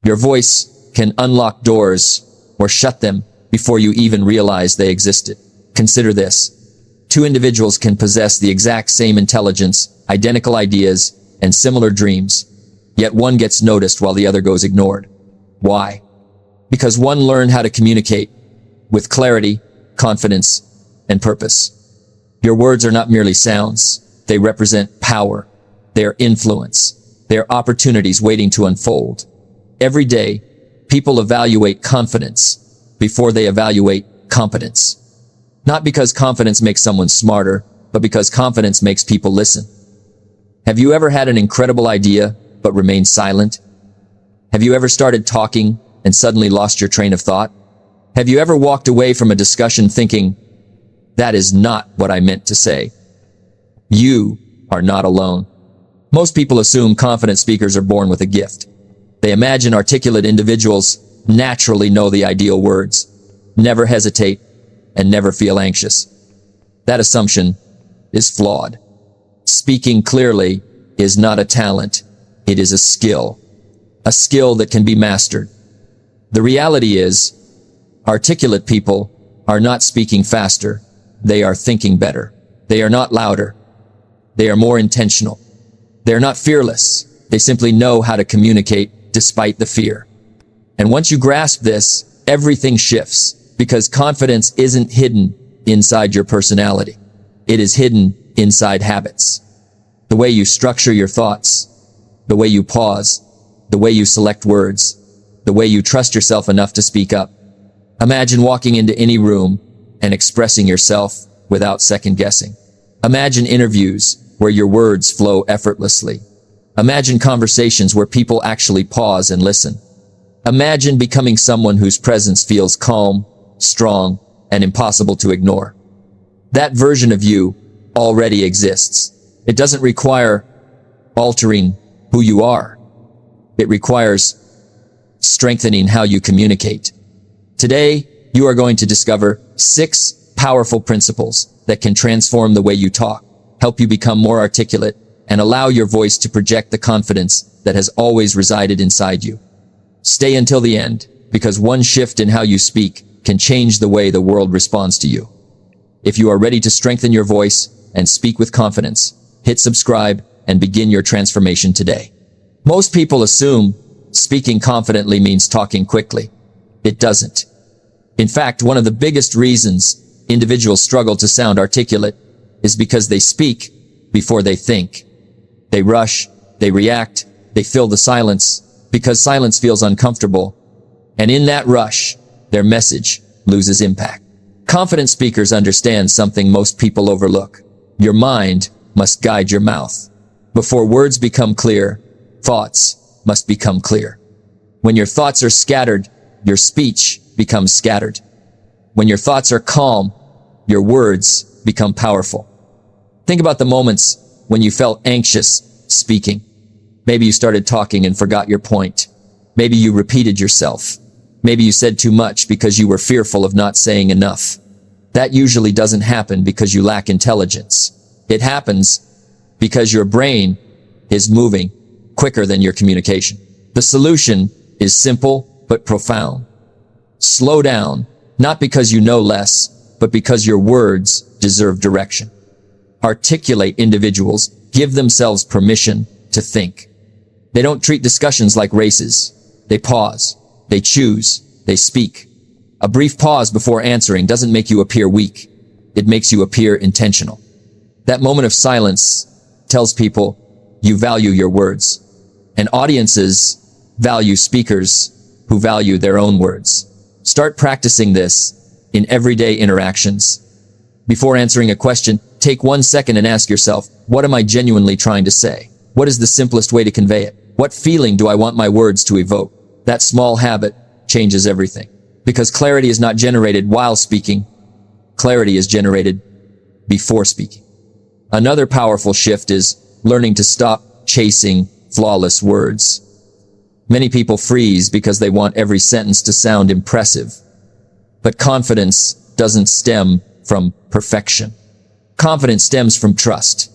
Your voice can unlock doors or shut them before you even realize they existed. Consider this. Two individuals can possess the exact same intelligence, identical ideas, and similar dreams, yet one gets noticed while the other goes ignored. Why? Because one learned how to communicate with clarity, confidence, and purpose. Your words are not merely sounds. They represent power. They are influence. They are opportunities waiting to unfold. Every day, people evaluate confidence before they evaluate competence. Not because confidence makes someone smarter, but because confidence makes people listen. Have you ever had an incredible idea, but remained silent? Have you ever started talking and suddenly lost your train of thought? Have you ever walked away from a discussion thinking, that is not what I meant to say? You are not alone. Most people assume confident speakers are born with a gift. They imagine articulate individuals naturally know the ideal words, never hesitate, and never feel anxious. That assumption is flawed. Speaking clearly is not a talent. It is a skill that can be mastered. The reality is, articulate people are not speaking faster. They are thinking better. They are not louder. They are more intentional. They are not fearless. They simply know how to communicate despite the fear. And once you grasp this, everything shifts, because confidence isn't hidden inside your personality. It is hidden inside habits. The way you structure your thoughts, the way you pause, the way you select words, the way you trust yourself enough to speak up. Imagine walking into any room and expressing yourself without second guessing. Imagine interviews where your words flow effortlessly. Imagine conversations where people actually pause and listen. Imagine becoming someone whose presence feels calm, strong, and impossible to ignore. That version of you already exists. It doesn't require altering who you are. It requires strengthening how you communicate. Today, you are going to discover 6 powerful principles that can transform the way you talk, help you become more articulate, and allow your voice to project the confidence that has always resided inside you. Stay until the end, because one shift in how you speak can change the way the world responds to you. If you are ready to strengthen your voice and speak with confidence, hit subscribe and begin your transformation today. Most people assume speaking confidently means talking quickly. It doesn't. In fact, one of the biggest reasons individuals struggle to sound articulate is because they speak before they think. They rush, they react, they fill the silence because silence feels uncomfortable. And in that rush, their message loses impact. Confident speakers understand something most people overlook. Your mind must guide your mouth. Before words become clear, thoughts must become clear. When your thoughts are scattered, your speech becomes scattered. When your thoughts are calm, your words become powerful. Think about the moments when you felt anxious speaking. Maybe you started talking and forgot your point. Maybe you repeated yourself. Maybe you said too much because you were fearful of not saying enough. That usually doesn't happen because you lack intelligence. It happens because your brain is moving quicker than your communication. The solution is simple but profound. Slow down, not because you know less, but because your words deserve direction. Articulate individuals give themselves permission to think. They don't treat discussions like races. They pause, they choose, they speak. A brief pause before answering doesn't make you appear weak. It makes you appear intentional. That moment of silence tells people you value your words. And audiences value speakers who value their own words. Start practicing this in everyday interactions. Before answering a question, take 1 second and ask yourself, what am I genuinely trying to say? What is the simplest way to convey it? What feeling do I want my words to evoke? That small habit changes everything. Because clarity is not generated while speaking. Clarity is generated before speaking. Another powerful shift is learning to stop chasing flawless words. Many people freeze because they want every sentence to sound impressive. But confidence doesn't stem from perfection. Confidence stems from trust.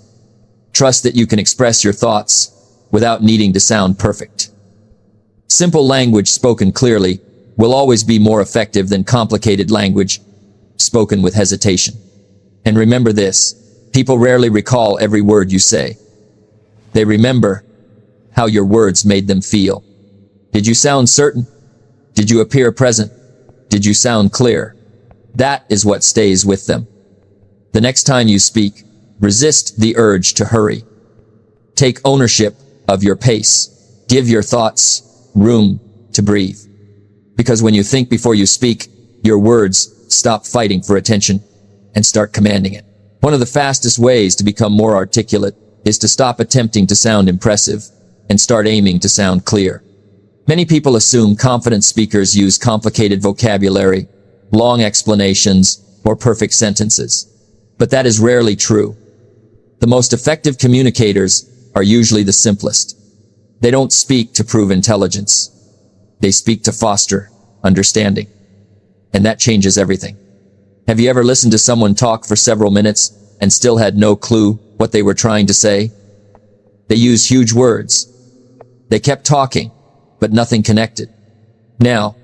Trust that you can express your thoughts without needing to sound perfect. Simple language spoken clearly will always be more effective than complicated language spoken with hesitation. And remember this, people rarely recall every word you say. They remember how your words made them feel. Did you sound certain? Did you appear present? Did you sound clear? That is what stays with them. The next time you speak, resist the urge to hurry. Take ownership of your pace. Give your thoughts room to breathe. Because when you think before you speak, your words stop fighting for attention and start commanding it. One of the fastest ways to become more articulate is to stop attempting to sound impressive and start aiming to sound clear. Many people assume confident speakers use complicated vocabulary, long explanations, or perfect sentences. But that is rarely true. The most effective communicators are usually the simplest. They don't speak to prove intelligence. They speak to foster understanding. And that changes everything. Have you ever listened to someone talk for several minutes and still had no clue what they were trying to say? They used huge words. They kept talking, but nothing connected. Now,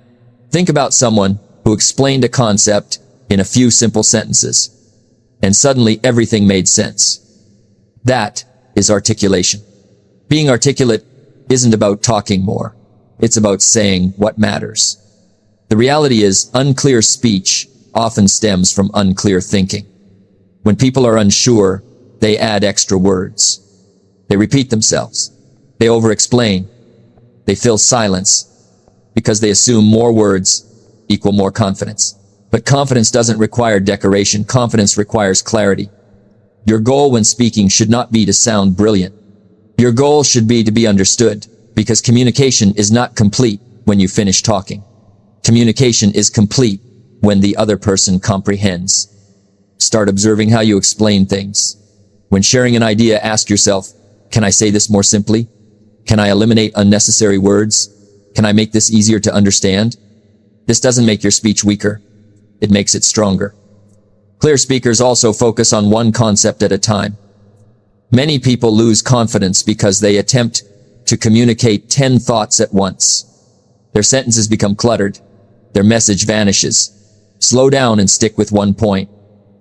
think about someone who explained a concept in a few simple sentences, and suddenly everything made sense. That is articulation. Being articulate isn't about talking more. It's about saying what matters. The reality is, unclear speech often stems from unclear thinking. When people are unsure, they add extra words. They repeat themselves. They over-explain. They fill silence because they assume more words equal more confidence. But confidence doesn't require decoration. Confidence requires clarity. Your goal when speaking should not be to sound brilliant. Your goal should be to be understood, because communication is not complete when you finish talking. Communication is complete when the other person comprehends. Start observing how you explain things. When sharing an idea, ask yourself, can I say this more simply? Can I eliminate unnecessary words? Can I make this easier to understand? This doesn't make your speech weaker. It makes it stronger. Clear speakers also focus on one concept at a time. Many people lose confidence because they attempt to communicate 10 thoughts at once. Their sentences become cluttered. Their message vanishes. Slow down and stick with one point.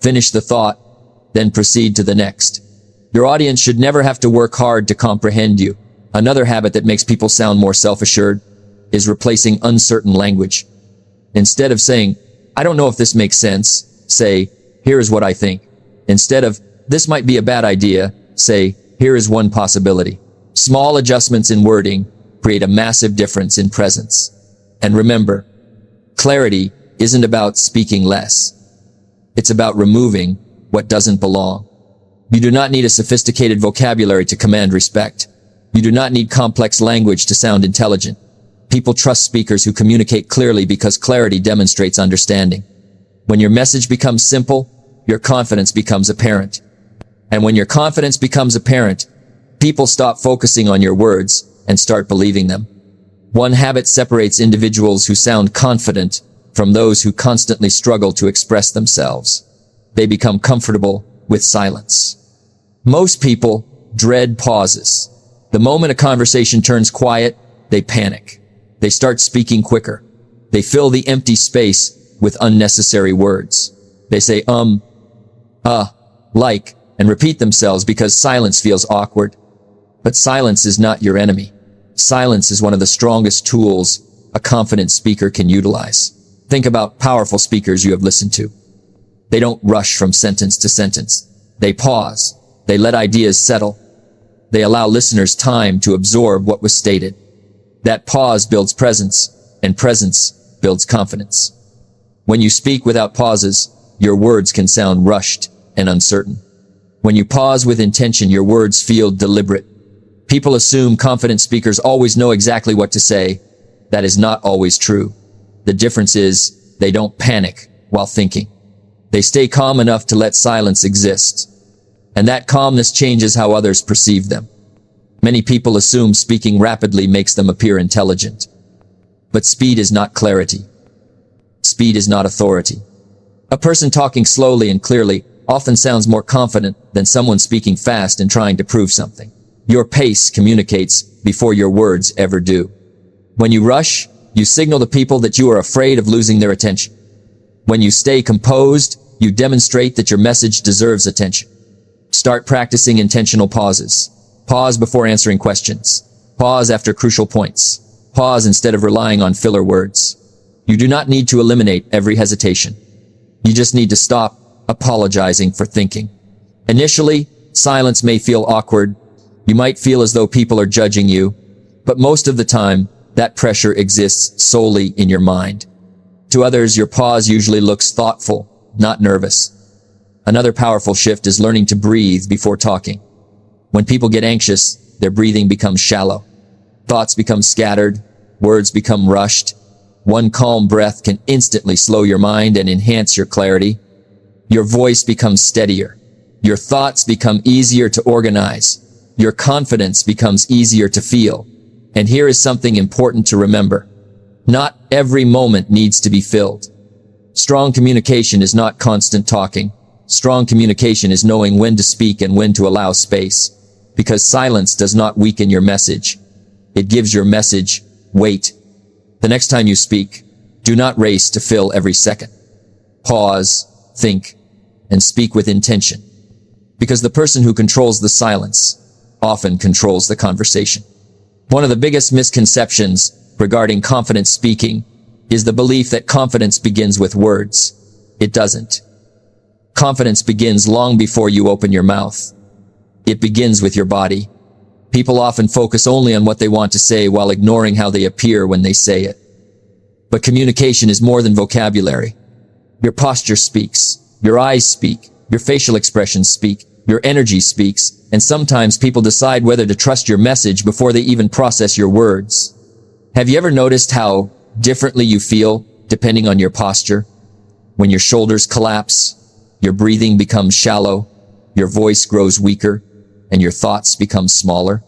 Finish the thought, then proceed to the next. Your audience should never have to work hard to comprehend you. Another habit that makes people sound more self-assured is replacing uncertain language. Instead of saying, I don't know if this makes sense, say, here is what I think. Instead of, this might be a bad idea, say, here is one possibility. Small adjustments in wording create a massive difference in presence. And remember, clarity isn't about speaking less. It's about removing what doesn't belong. You do not need a sophisticated vocabulary to command respect. You do not need complex language to sound intelligent. People trust speakers who communicate clearly because clarity demonstrates understanding. When your message becomes simple, your confidence becomes apparent. And when your confidence becomes apparent, people stop focusing on your words and start believing them. One habit separates individuals who sound confident from those who constantly struggle to express themselves. They become comfortable with silence. Most people dread pauses. The moment a conversation turns quiet, they panic. They start speaking quicker. They fill the empty space with unnecessary words. They say, like, and repeat themselves because silence feels awkward. But silence is not your enemy. Silence is one of the strongest tools a confident speaker can utilize. Think about powerful speakers you have listened to. They don't rush from sentence to sentence. They pause. They let ideas settle. They allow listeners time to absorb what was stated. That pause builds presence, and presence builds confidence. When you speak without pauses, your words can sound rushed and uncertain. When you pause with intention, your words feel deliberate. People assume confident speakers always know exactly what to say. That is not always true. The difference is they don't panic while thinking. They stay calm enough to let silence exist. And that calmness changes how others perceive them. Many people assume speaking rapidly makes them appear intelligent. But speed is not clarity. Speed is not authority. A person talking slowly and clearly often sounds more confident than someone speaking fast and trying to prove something. Your pace communicates before your words ever do. When you rush, you signal to people that you are afraid of losing their attention. When you stay composed, you demonstrate that your message deserves attention. Start practicing intentional pauses. Pause before answering questions. Pause after crucial points. Pause instead of relying on filler words. You do not need to eliminate every hesitation. You just need to stop apologizing for thinking. Initially, silence may feel awkward. You might feel as though people are judging you, but most of the time, that pressure exists solely in your mind. To others, your pause usually looks thoughtful, not nervous. Another powerful shift is learning to breathe before talking. When people get anxious, their breathing becomes shallow. Thoughts become scattered, words become rushed. One calm breath can instantly slow your mind and enhance your clarity. Your voice becomes steadier. Your thoughts become easier to organize. Your confidence becomes easier to feel. And here is something important to remember. Not every moment needs to be filled. Strong communication is not constant talking. Strong communication is knowing when to speak and when to allow space. Because silence does not weaken your message. It gives your message weight. The next time you speak, do not race to fill every second. Pause, think, and speak with intention. Because the person who controls the silence often controls the conversation. One of the biggest misconceptions regarding confident speaking is the belief that confidence begins with words. It doesn't. Confidence begins long before you open your mouth. It begins with your body. People often focus only on what they want to say while ignoring how they appear when they say it. But communication is more than vocabulary. Your posture speaks. Your eyes speak. Your facial expressions speak. Your energy speaks. And sometimes people decide whether to trust your message before they even process your words. Have you ever noticed how differently you feel depending on your posture? When your shoulders collapse, your breathing becomes shallow, your voice grows weaker, and your thoughts become smaller.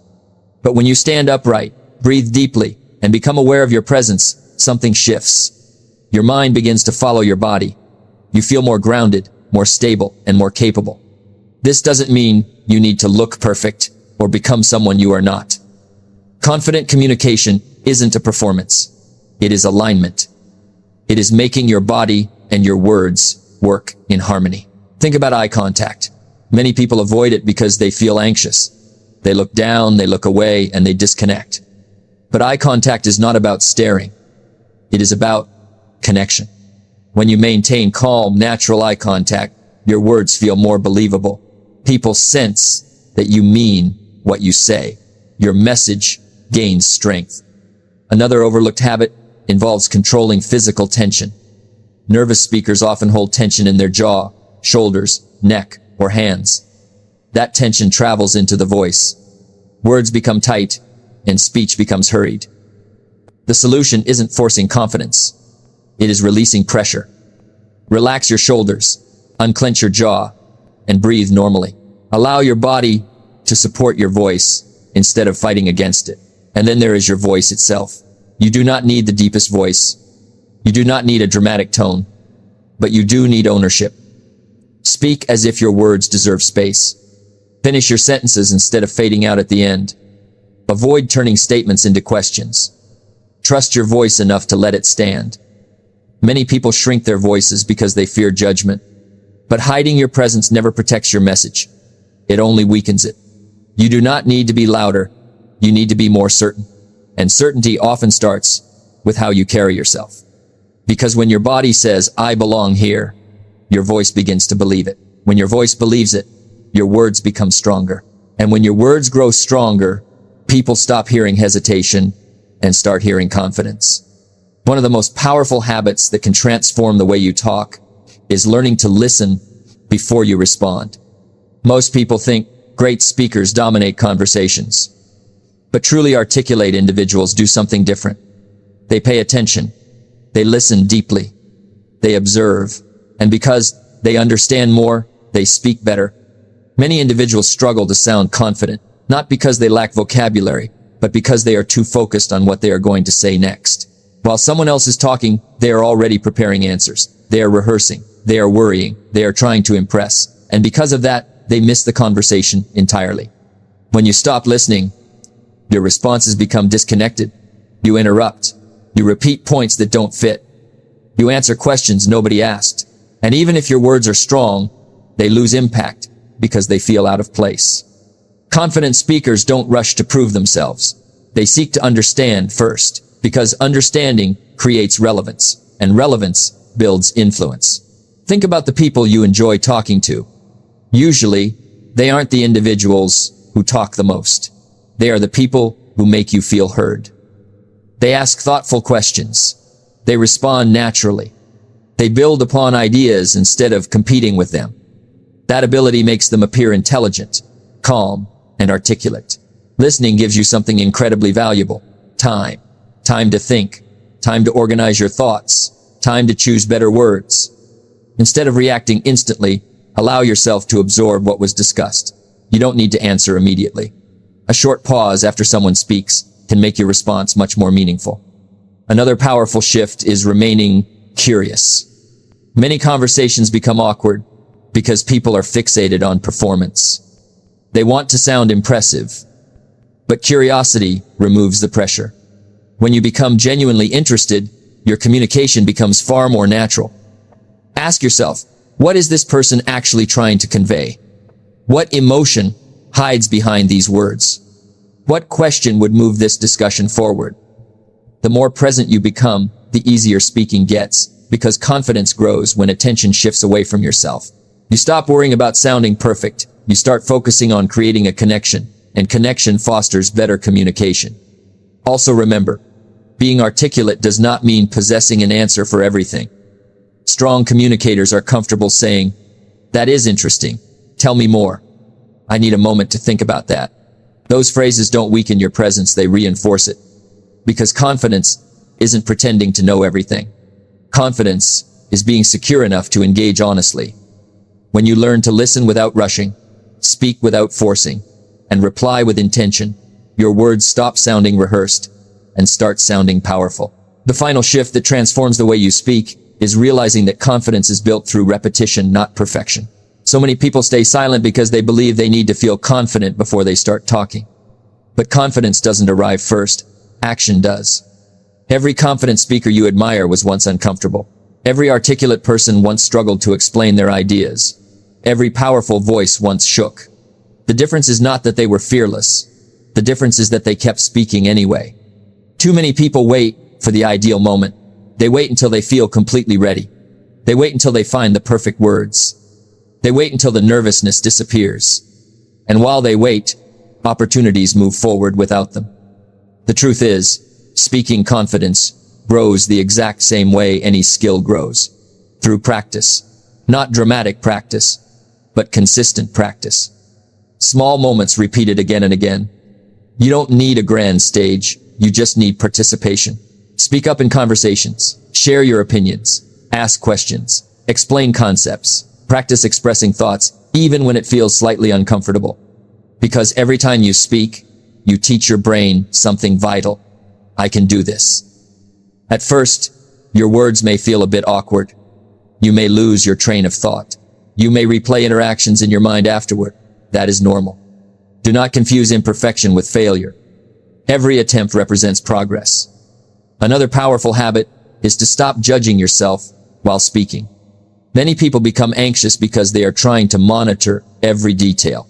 But when you stand upright, breathe deeply, and become aware of your presence, something shifts. Your mind begins to follow your body. You feel more grounded, more stable, and more capable. This doesn't mean you need to look perfect or become someone you are not. Confident communication isn't a performance. It is alignment. It is making your body and your words work in harmony. Think about eye contact. Many people avoid it because they feel anxious. They look down, they look away, and they disconnect. But eye contact is not about staring. It is about connection. When you maintain calm, natural eye contact, your words feel more believable. People sense that you mean what you say. Your message gains strength. Another overlooked habit involves controlling physical tension. Nervous speakers often hold tension in their jaw, shoulders, neck, or hands. That tension travels into the voice. Words become tight, and speech becomes hurried. The solution isn't forcing confidence. It is releasing pressure. Relax your shoulders, unclench your jaw, and breathe normally. Allow your body to support your voice instead of fighting against it. And then there is your voice itself. You do not need the deepest voice. You do not need a dramatic tone, but you do need ownership. Speak as if your words deserve space. Finish your sentences instead of fading out at the end. Avoid turning statements into questions. Trust your voice enough to let it stand. Many people shrink their voices because they fear judgment. But hiding your presence never protects your message. It only weakens it. You do not need to be louder. You need to be more certain. And certainty often starts with how you carry yourself. Because when your body says, "I belong here," your voice begins to believe it. When your voice believes it, your words become stronger. And when your words grow stronger, people stop hearing hesitation and start hearing confidence. One of the most powerful habits that can transform the way you talk is learning to listen before you respond. Most people think great speakers dominate conversations. But truly articulate individuals do something different. They pay attention. They listen deeply. They observe. And because they understand more, they speak better. Many individuals struggle to sound confident, not because they lack vocabulary, but because they are too focused on what they are going to say next. While someone else is talking, they are already preparing answers. They are rehearsing. They are worrying. They are trying to impress. And because of that, they miss the conversation entirely. When you stop listening, your responses become disconnected. You interrupt. You repeat points that don't fit. You answer questions nobody asked. And even if your words are strong, they lose impact because they feel out of place. Confident speakers don't rush to prove themselves. They seek to understand first, because understanding creates relevance, and relevance builds influence. Think about the people you enjoy talking to. Usually, they aren't the individuals who talk the most. They are the people who make you feel heard. They ask thoughtful questions. They respond naturally. They build upon ideas instead of competing with them. That ability makes them appear intelligent, calm, and articulate. Listening gives you something incredibly valuable. Time. Time to think. Time to organize your thoughts. Time to choose better words. Instead of reacting instantly, allow yourself to absorb what was discussed. You don't need to answer immediately. A short pause after someone speaks can make your response much more meaningful. Another powerful shift is remaining curious. Many conversations become awkward because people are fixated on performance. They want to sound impressive, but curiosity removes the pressure. When you become genuinely interested, your communication becomes far more natural. Ask yourself, what is this person actually trying to convey? What emotion hides behind these words? What question would move this discussion forward? The more present you become, the easier speaking gets, because confidence grows when attention shifts away from yourself. You stop worrying about sounding perfect. You start focusing on creating a connection, and connection fosters better communication. Also remember, being articulate does not mean possessing an answer for everything. Strong communicators are comfortable saying, "That is interesting. Tell me more. I need a moment to think about that." Those phrases don't weaken your presence, they reinforce it. Because confidence isn't pretending to know everything. Confidence is being secure enough to engage honestly. When you learn to listen without rushing, speak without forcing, and reply with intention, your words stop sounding rehearsed and start sounding powerful. The final shift that transforms the way you speak is realizing that confidence is built through repetition, not perfection. So many people stay silent because they believe they need to feel confident before they start talking. But confidence doesn't arrive first, action does. Every confident speaker you admire was once uncomfortable. Every articulate person once struggled to explain their ideas. Every powerful voice once shook. The difference is not that they were fearless. The difference is that they kept speaking anyway. Too many people wait for the ideal moment. They wait until they feel completely ready. They wait until they find the perfect words. They wait until the nervousness disappears. And while they wait, opportunities move forward without them. The truth is, speaking confidence grows the exact same way any skill grows. Through practice. Not dramatic practice, but consistent practice. Small moments repeated again and again. You don't need a grand stage, you just need participation. Speak up in conversations, share your opinions, ask questions, explain concepts, practice expressing thoughts, even when it feels slightly uncomfortable. Because every time you speak, you teach your brain something vital. I can do this. At first, your words may feel a bit awkward. You may lose your train of thought. You may replay interactions in your mind afterward. That is normal. Do not confuse imperfection with failure. Every attempt represents progress. Another powerful habit is to stop judging yourself while speaking. Many people become anxious because they are trying to monitor every detail.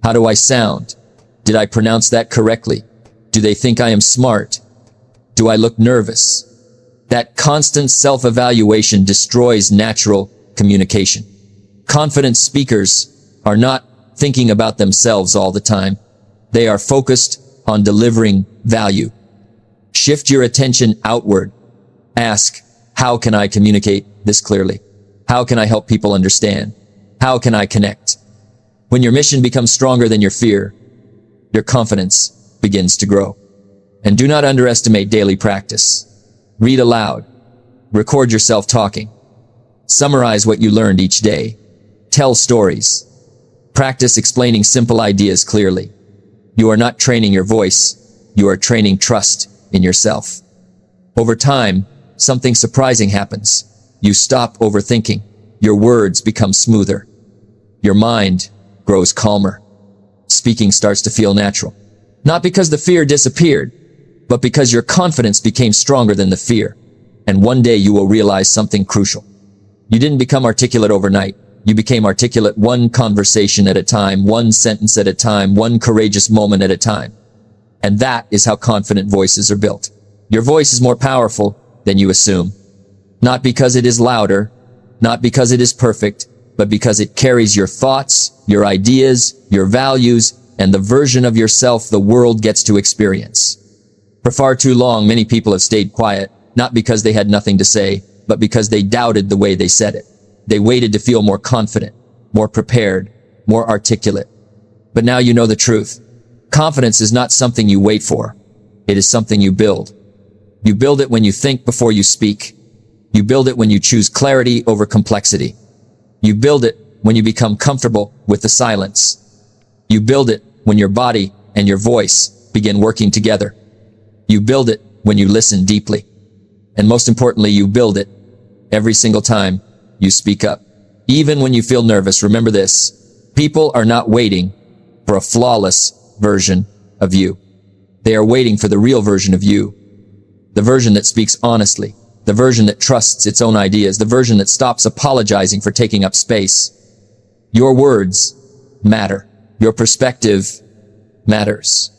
How do I sound? Did I pronounce that correctly? Do they think I am smart? Do I look nervous? That constant self-evaluation destroys natural communication. Confident speakers are not thinking about themselves all the time. They are focused on delivering value. Shift your attention outward. Ask, how can I communicate this clearly? How can I help people understand? How can I connect? When your mission becomes stronger than your fear, your confidence begins to grow. And do not underestimate daily practice. Read aloud. Record yourself talking. Summarize what you learned each day. Tell stories. Practice explaining simple ideas clearly. You are not training your voice. You are training trust in yourself. Over time, something surprising happens. You stop overthinking. Your words become smoother. Your mind grows calmer. Speaking starts to feel natural. Not because the fear disappeared, but because your confidence became stronger than the fear. And one day you will realize something crucial. You didn't become articulate overnight. You became articulate one conversation at a time, one sentence at a time, one courageous moment at a time. And that is how confident voices are built. Your voice is more powerful than you assume. Not because it is louder, not because it is perfect, but because it carries your thoughts, your ideas, your values, and the version of yourself the world gets to experience. For far too long, many people have stayed quiet, not because they had nothing to say, but because they doubted the way they said it. They waited to feel more confident, more prepared, more articulate. But now you know the truth. Confidence is not something you wait for. It is something you build. You build it when you think before you speak. You build it when you choose clarity over complexity. You build it when you become comfortable with the silence. You build it when your body and your voice begin working together. You build it when you listen deeply. And most importantly, you build it every single time you speak up. Even when you feel nervous, remember this. People are not waiting for a flawless version of you. They are waiting for the real version of you. The version that speaks honestly. The version that trusts its own ideas. The version that stops apologizing for taking up space. Your words matter. Your perspective matters.